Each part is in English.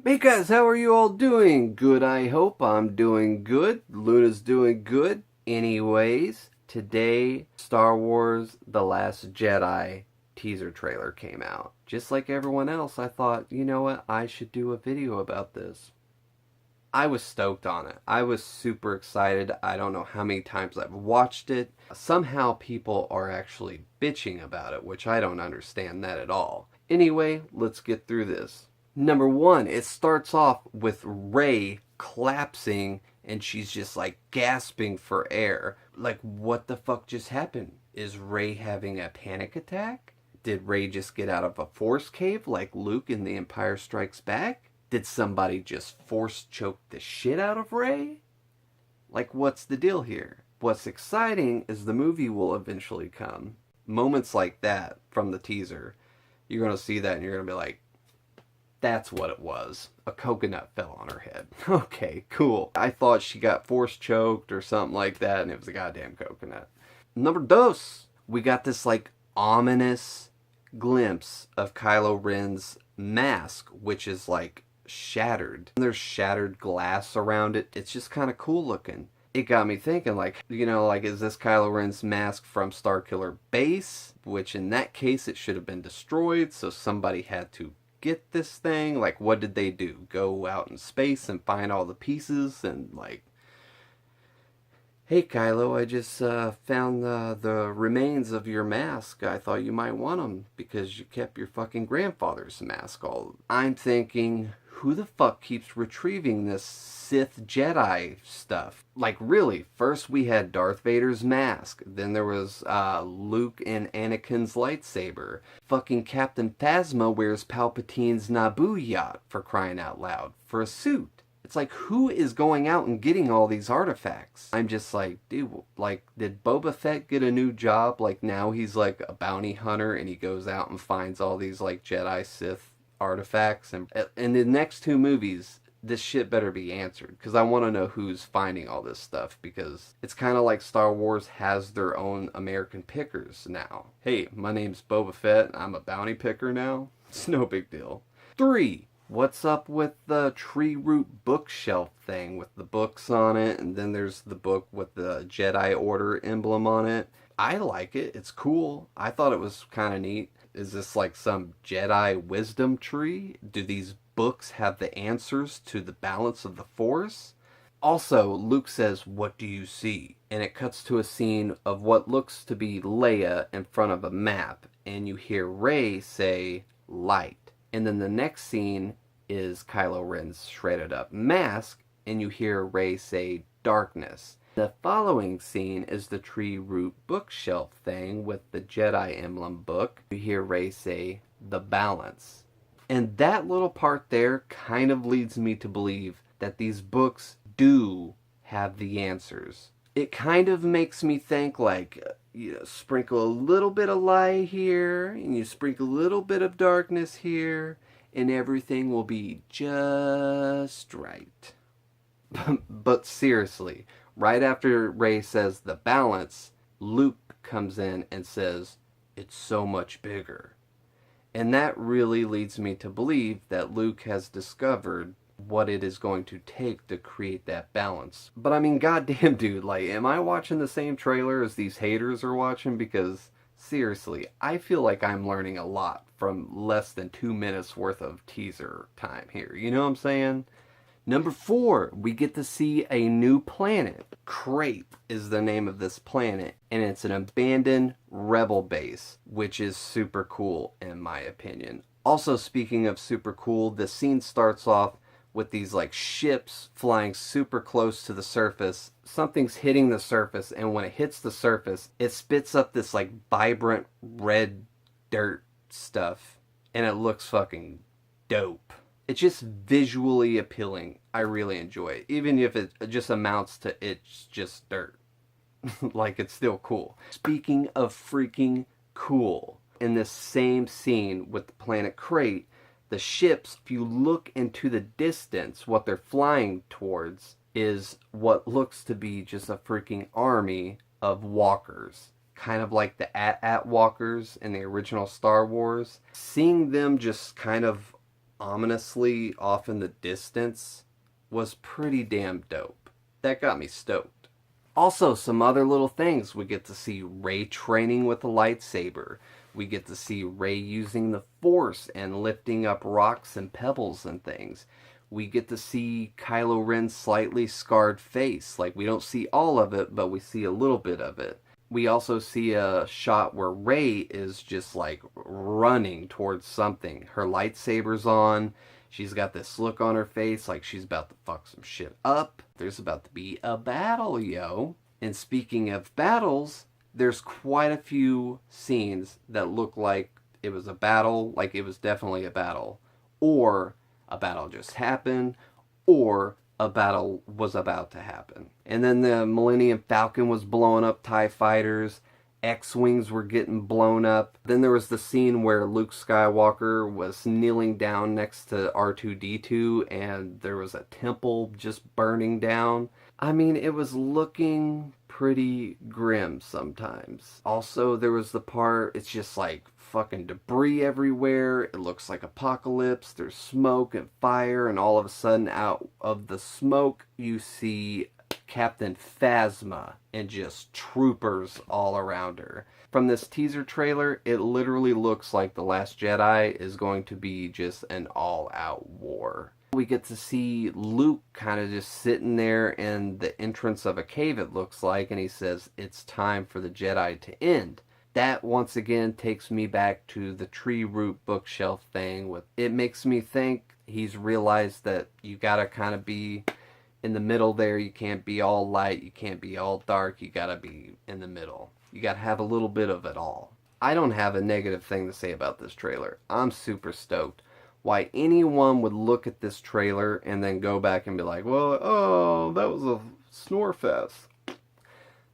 Hey guys, how are you all doing? Good, I hope. I'm doing good. Luna's doing good. Anyways, today Star Wars The Last Jedi teaser trailer came out. Just like everyone else, I thought, you know what, I should do a video about this. I was stoked on it. I was super excited. I don't know how many times I've watched it. Somehow people are actually bitching about it, which I don't understand that at all. Anyway, let's get through this. Number one, it starts off with Rey collapsing and she's just like gasping for air. Like, what the fuck just happened? Is Rey having a panic attack? Did Rey just get out of a force cave like Luke in The Empire Strikes Back? Did somebody just force choke the shit out of Rey? Like, what's the deal here? What's exciting is the movie will eventually come. Moments like that from the teaser, you're going to see that and you're going to be like, that's what it was. A coconut fell on her head. Okay, cool. I thought she got force choked or something like that, and it was a goddamn coconut. Number dos, we got this like ominous glimpse of Kylo Ren's mask, which is like shattered. There's shattered glass around it. It's just kind of cool looking. It got me thinking, like, you know, like, is this Kylo Ren's mask from Starkiller Base? Which in that case, it should have been destroyed, so somebody had to get this thing. Like, what did they do? Go out in space and find all the pieces and like, hey Kylo, I just found the remains of your mask. I thought you might want them because you kept your fucking grandfather's mask all. I'm thinking, who the fuck keeps retrieving this Sith Jedi stuff? Like, really, first we had Darth Vader's mask, then there was Luke and Anakin's lightsaber. Fucking Captain Phasma wears Palpatine's Naboo yacht, for crying out loud, for a suit. It's like, who is going out and getting all these artifacts? I'm just like, dude, like, did Boba Fett get a new job? Like, now he's like a bounty hunter and he goes out and finds all these like Jedi Sith artifacts. And in the next two movies, this shit better be answered, because I want to know who's finding all this stuff, because it's kind of like Star Wars has their own American pickers now. Hey, my name's Boba Fett, I'm a bounty picker now. It's no big deal. 3. What's up with the tree root bookshelf thing with the books on it, and then there's the book with the Jedi Order emblem on it? I like it. It's cool. I thought it was kind of neat. Is this like some Jedi wisdom tree? Do these books have the answers to the balance of the Force? Also, Luke says, "What do you see?" And it cuts to a scene of what looks to be Leia in front of a map, and you hear Rey say, "Light." And then the next scene is Kylo Ren's shredded up mask, and you hear Rey say, "Darkness." The following scene is the tree root bookshelf thing with the Jedi emblem book. You hear Rey say, "The balance." And that little part there kind of leads me to believe that these books do have the answers. It kind of makes me think like, you know, sprinkle a little bit of light here, and you sprinkle a little bit of darkness here, and everything will be just right. But seriously, right after Rey says the balance, Luke comes in and says, "It's so much bigger." And that really leads me to believe that Luke has discovered what it is going to take to create that balance. But I mean, goddamn dude, like, am I watching the same trailer as these haters are watching? Because seriously, I feel like I'm learning a lot from less than 2 minutes worth of teaser time here. You know what I'm saying? Number 4, we get to see a new planet. Crate is the name of this planet, and it's an abandoned rebel base, which is super cool in my opinion. Also, speaking of super cool, the scene starts off with these like ships flying super close to the surface. Something's hitting the surface, and when it hits the surface, it spits up this like vibrant red dirt stuff, and it looks fucking dope. It's just visually appealing. I really enjoy it. Even if it just amounts to it's just dirt. Like, it's still cool. Speaking of freaking cool, in this same scene with the planet Crate, the ships, if you look into the distance, what they're flying towards is what looks to be just a freaking army of walkers. Kind of like the AT-AT walkers in the original Star Wars. Seeing them just kind of ominously off in the distance was pretty damn dope. That got me stoked. Also, some other little things. We get to see Rey training with a lightsaber. We get to see Rey using the Force and lifting up rocks and pebbles and things. We get to see Kylo Ren's slightly scarred face. Like, we don't see all of it, but we see a little bit of it. We also see a shot where Rey is just like running towards something. Her lightsaber's on. She's got this look on her face like she's about to fuck some shit up. There's about to be a battle, yo. And speaking of battles, there's quite a few scenes that look like it was a battle, like it was definitely a battle. Or a battle just happened, or a battle was about to happen. And then the Millennium Falcon was blowing up TIE fighters. X-Wings were getting blown up. Then there was the scene where Luke Skywalker was kneeling down next to R2-D2 and there was a temple just burning down. I mean, it was looking pretty grim sometimes. Also, there was the part, it's just like fucking debris everywhere. It looks like apocalypse. There's smoke and fire, and all of a sudden out of the smoke you see Captain Phasma and just troopers all around her. From this teaser trailer, it literally looks like The Last Jedi is going to be just an all-out war. We get to see Luke kind of just sitting there in the entrance of a cave, it looks like, and he says, "It's time for the Jedi to end." That once again takes me back to the tree root bookshelf thing. It makes me think he's realized that you gotta kind of be in the middle there. You can't be all light, you can't be all dark, you gotta be in the middle. You gotta have a little bit of it all. I don't have a negative thing to say about this trailer. I'm super stoked. Why anyone would look at this trailer and then go back and be like, well, oh, that was a snore fest,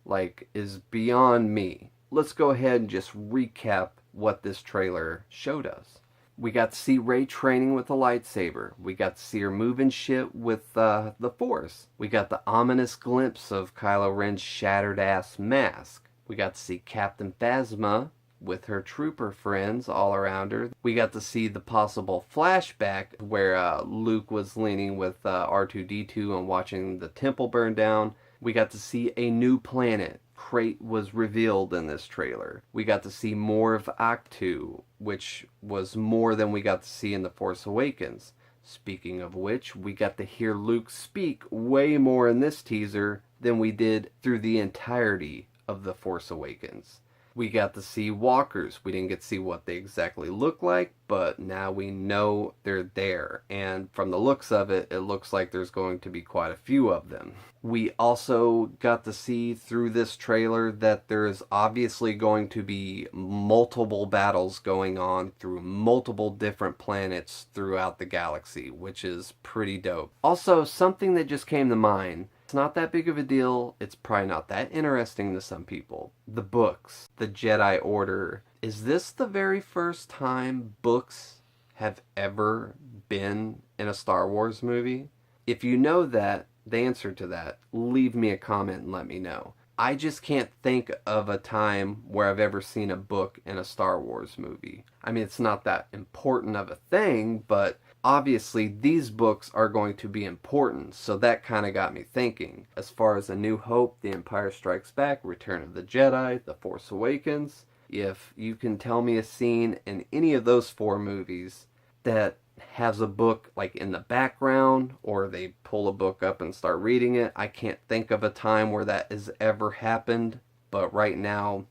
like, is beyond me. Let's go ahead and just recap what this trailer showed us. We got to see Rey training with a lightsaber. We got to see her moving shit with the Force. We got the ominous glimpse of Kylo Ren's shattered ass mask. We got to see Captain Phasma with her trooper friends all around her. We got to see the possible flashback where Luke was leaning with R2-D2 and watching the temple burn down. We got to see a new planet. Crate was revealed in this trailer. We got to see more of Ahch-To, which was more than we got to see in The Force Awakens. Speaking of which, we got to hear Luke speak way more in this teaser than we did through the entirety of The Force Awakens. We got to see walkers. We didn't get to see what they exactly look like, but now we know they're there. And from the looks of it, it looks like there's going to be quite a few of them. We also got to see through this trailer that there's obviously going to be multiple battles going on through multiple different planets throughout the galaxy, which is pretty dope. Also, something that just came to mind. It's not that big of a deal. It's probably not that interesting to some people. The books, the Jedi Order. Is this the very first time books have ever been in a Star Wars movie? If you know that, the answer to that, leave me a comment and let me know. I just can't think of a time where I've ever seen a book in a Star Wars movie. I mean, it's not that important of a thing, but obviously these books are going to be important, so that kind of got me thinking. As far as A New Hope, The Empire Strikes Back, Return of the Jedi, The Force Awakens, if you can tell me a scene in any of those four movies that has a book like in the background, or they pull a book up and start reading it, I can't think of a time where that has ever happened, but right now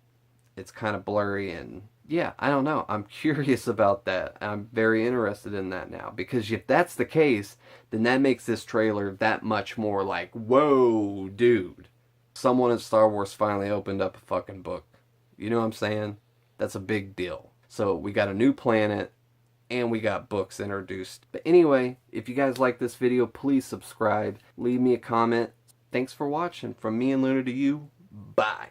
it's kind of blurry, and yeah, I don't know. I'm curious about that. I'm very interested in that now, because if that's the case, then that makes this trailer that much more like, whoa, dude. Someone in Star Wars finally opened up a fucking book. You know what I'm saying? That's a big deal. So we got a new planet, and we got books introduced. But anyway, if you guys like this video, please subscribe. Leave me a comment. Thanks for watching. From me and Luna to you, bye.